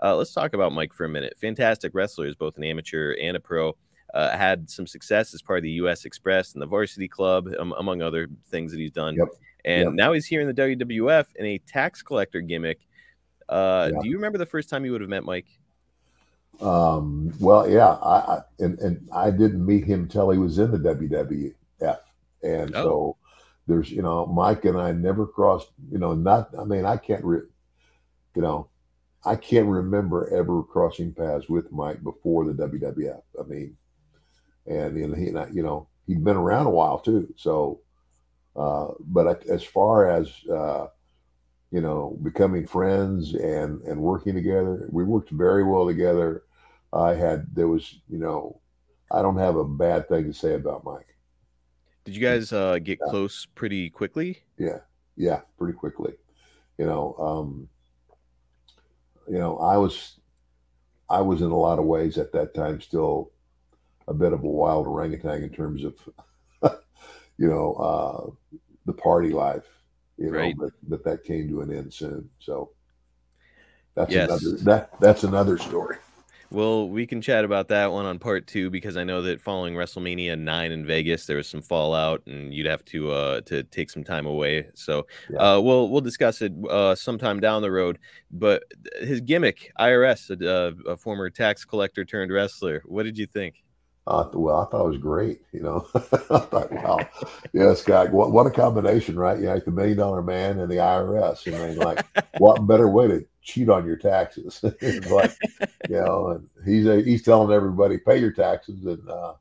Let's talk about Mike for a minute. Fantastic wrestler, is both an amateur and a pro. Had some success as part of the U.S. Express and the Varsity Club, among other things that he's done. Yep. And now he's here in the WWF in a tax collector gimmick. Do you remember the first time you would have met Mike? Well, yeah, and I didn't meet him till he was in the WWF, and so there's, Mike and I never crossed, I can't, I can't remember ever crossing paths with Mike before the WWF. I mean, and he and I, he'd been around a while too. So, but as far as becoming friends and working together, we worked very well together. I don't have a bad thing to say about Mike. Did you guys get close pretty quickly? Yeah, pretty quickly. I was in a lot of ways at that time still a bit of a wild orangutan in terms of, the party life, right. but that came to an end soon. So that's another story. Well, we can chat about that one on part 2, because I know that following WrestleMania 9 in Vegas, there was some fallout, and you'd have to take some time away. So we'll discuss it sometime down the road. But his gimmick, IRS, a former tax collector turned wrestler. What did you think? Well, I thought it was great. I thought, wow, yes, God, what a combination, right? Like the $1 Million Man and the IRS. I mean, like, what better way to cheat on your taxes? Like, and he's telling everybody, pay your taxes. And I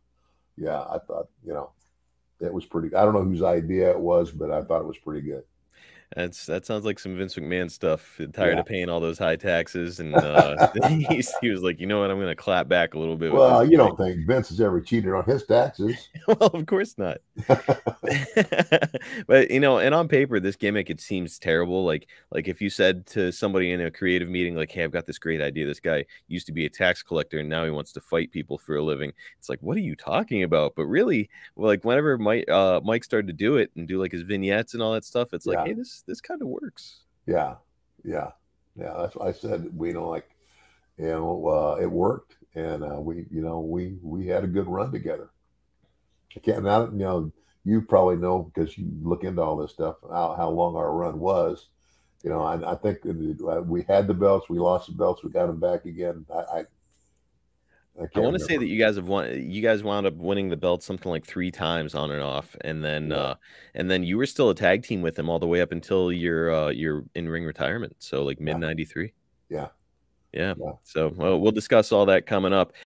thought, it was pretty. I don't know whose idea it was, but I thought it was pretty good. That sounds like some Vince McMahon stuff. Tired of paying all those high taxes, and he was like, you know what, I'm going to clap back a little bit. Well, you don't think Vince has ever cheated on his taxes? Well, of course not. But and on paper, this gimmick, it seems terrible. Like if you said to somebody in a creative meeting, like, "Hey, I've got this great idea. This guy used to be a tax collector, and now he wants to fight people for a living." It's like, what are you talking about? But really, like, whenever Mike started to do it and do like his vignettes and all that stuff, it's like, hey, this kind of works. Yeah. That's what I said. It worked, and we had a good run together. I can't, you probably know, because you look into all this stuff, how long our run was. I think we had the belts, we lost the belts, we got them back again. I want to say that you guys have won. You guys wound up winning the belt something like 3 times on and off, and then you were still a tag team with him all the way up until your in-ring retirement. So like mid '93. Yeah. So we'll discuss all that coming up.